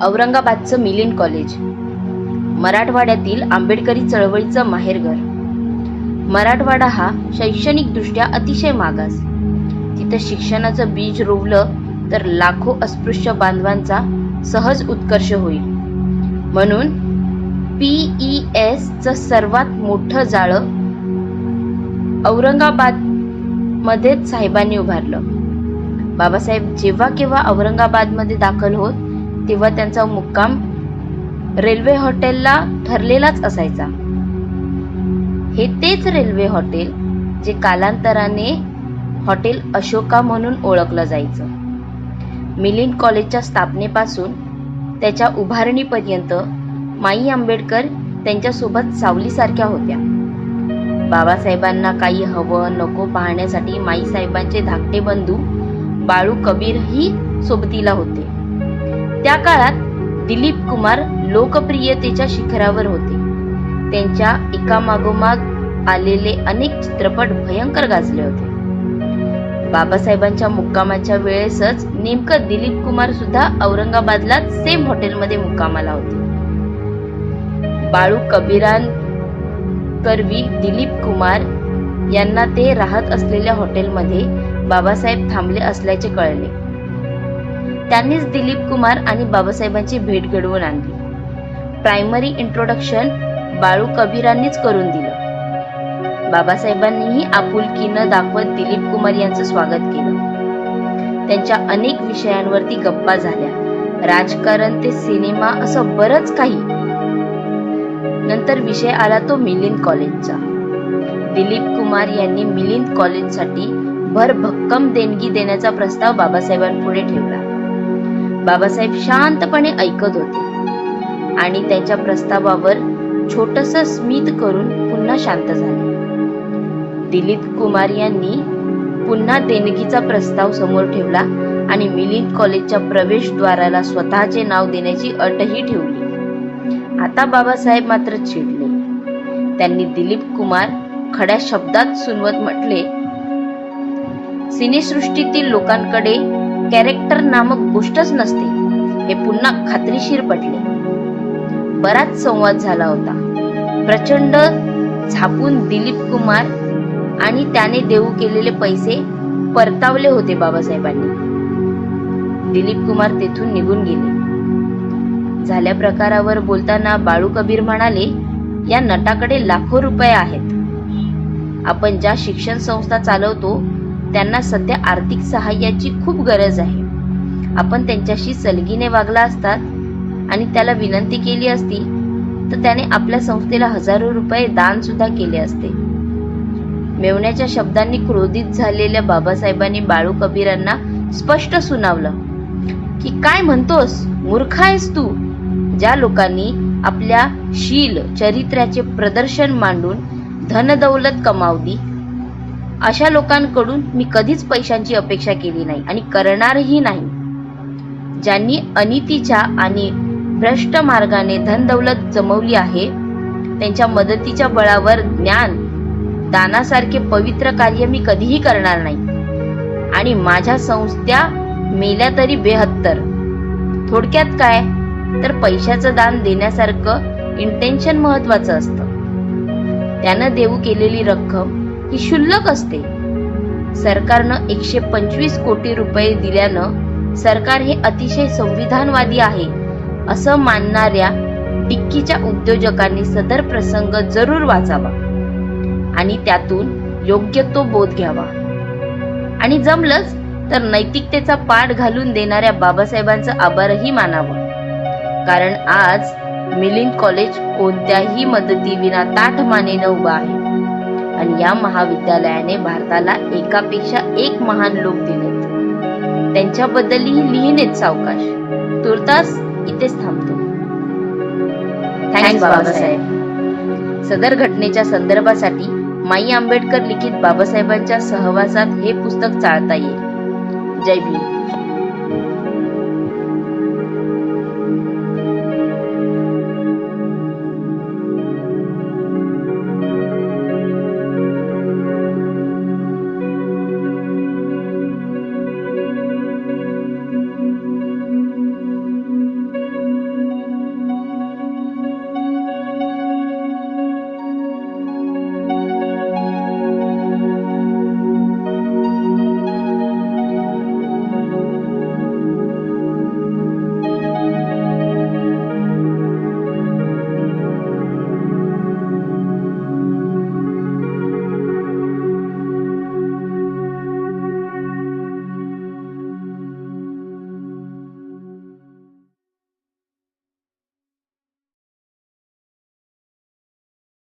औरंगाबादचं Milind college मराठवाड्यातील आंबेडकरी चळवळीचं माहेरघर. मराठवाडा हा शैक्षणिक दृष्ट्या अतिशय मागास. तिथं शिक्षणाचं बीज रोवलं तर लाखो अस्पृश्य बांधवांचा सहज उत्कर्ष होईल. म्हणून PES चं सर्वात मोठं जाळं औरंगाबाद मध्येच साहेबांनी उभारलं. बाबासाहेब जेव्हा केव्हा औरंगाबादमध्ये दाखल होत तेव्हा त्यांचा मुक्काम रेल्वे हॉटेलला ठरलेलाच असायचा. हे तेच रेल्वे हॉटेल जे कालांतराने हॉटेल अशोका म्हणून ओळखलं जायचं. मिलिंद कॉलेजच्या स्थापनेपासून त्याच्या उभारणीपर्यंत माई आंबेडकर त्यांच्यासोबत सावलीसारख्या होत्या. बाबासाहेबांना काही हवं नको पाहण्यासाठी माई साहेबांचे धाकटे बंधू बाळू कबीरही सोबतीला होते. त्या काळात दिलीप कुमार लोकप्रियतेच्या शिखरावर होते. त्यांच्या एकामागोमाग आलेले अनेक चित्रपट भयंकर गाजले होते. बाबासाहेबांच्या मुक्कामाच्या वेळेसच नेमकं दिलीप कुमार सुद्धा औरंगाबादलाच सेम हॉटेलमध्ये मुक्कामाला होते. बाळू कबीरांकरवी दिलीप कुमार यांना ते राहत असलेल्या हॉटेलमध्ये बाबासाहेब थांबले असल्याचे कळले. त्यांनीच दिलीप कुमार आणि बाबासाहेबांची भेट घडवून आणली. प्रायमरी इंट्रोडक्शन बाळू कबीरांनीच करून दिलं. बाबासाहेबांनीही आपुलकीनं दाखवत दिलीप कुमार यांचं स्वागत केलं. त्यांच्या अनेक विषयांवरती गप्पा झाल्या. राजकारण ते सिनेमा असं बरंच काही. नंतर विषय आला तो मिलिंद कॉलेजचा. दिलीप कुमार यांनी मिलिंद कॉलेजसाठी भरभक्कम देणगी देण्याचा प्रस्ताव बाबासाहेबांपुढे ठेवला. बाबासाहेब शांतपणे ऐकत होते आणि त्यांच्या प्रस्तावावर छोटंसं स्मित करून पुन्हा शांत झाले. दिलीप कुमार यांनी पुन्हा देणगीचा प्रस्ताव समोर ठेवला आणि मिलिंद कॉलेजच्या प्रवेशद्वाराला स्वतःचे नाव देण्याची अटही ठेवली. आता बाबासाहेब मात्र चिडले. त्यांनी दिलीप कुमार खड्या शब्दात सुनवत म्हटले, सिनेसृष्टीतील लोकांकडे कॅरेक्टर नामक गोष्टच नसते हे पुन्हा खात्रीशीर पटले. बराच संवाद झाला होता. प्रचंड झापून दिलीप कुमार आणि त्याने देऊ केलेले पैसे परतावले होते बाबासाहेबांनी. दिलीप कुमार तेथून निघून गेले. झाल्या प्रकारावर बोलताना बाळू कबीर म्हणाले, या नटाकडे लाखो रुपये आहेत. आपण ज्या शिक्षण संस्था चालवतो त्यांना सध्या आर्थिक सहाय्याची खूप गरज आहे. आपण त्यांच्याशी सलगीने वागला असतात आणि त्याला विनंती केली असती तर त्याने आपल्या संस्थेला हजारो रुपये दान सुद्धा केले असते. मेवण्याच्या शब्दांनी क्रोधित झालेल्या बाबासाहेबांनी बाळू कबीरांना स्पष्ट सुनावलं की काय म्हणतोस, मूर्ख आहेस तू. ज्या लोकांनी आपल्या शील चरित्र्याचे प्रदर्शन मांडून धनदौलत कमावली अशा लोकांकडून मी कधीच पैशांची अपेक्षा केली नाही आणि करणारही नाही. ज्यांनी अनितीच्या आणि भ्रष्ट मार्गाने धनदौलत जमवली आहे त्यांच्या मदतीच्या बळावर ज्ञान दानासारखे पवित्र कार्य मी कधीही करणार नाही आणि माझ्या संस्था मेल्या तरी बेहत्तर. थोडक्यात काय तर पैशाचं दान देण्यासारखं इंटेन्शन महत्वाचं असतं. त्यानं देऊ केलेली रक्कम ही क्षुल्लक असते. सरकारनं 125 कोटी रुपये दिल्यानं सरकार हे अतिशय संविधानवादी आहे असं मानणाऱ्या टिक्कीच्या उद्योजकांनी सदर प्रसंग जरूर वाचावा आणि त्यातून योग्य तो बोध घ्यावा आणि जमलंच तर नैतिकतेचा पाठ घालून देणाऱ्या बाबासाहेबांचं आभारही मानावं. कारण आज मिलिंद कॉलेज कोणत्याही मदतीविना ताठ मानेनं उभा आहे आणि या महाविद्यालयाने भारताला एकापेक्षा एक महान लोक दिलेत. त्यांच्याबद्दलही लिहिणेच सावकाश. तुर्तास इथेच थांबतो. थँक्स बाबासाहेब. सदर घटनेच्या संदर्भासाठी माई आंबेडकर लिखित बाबासाहेबांच्या सहवासात हे पुस्तक चाळता येईल. जय भीम.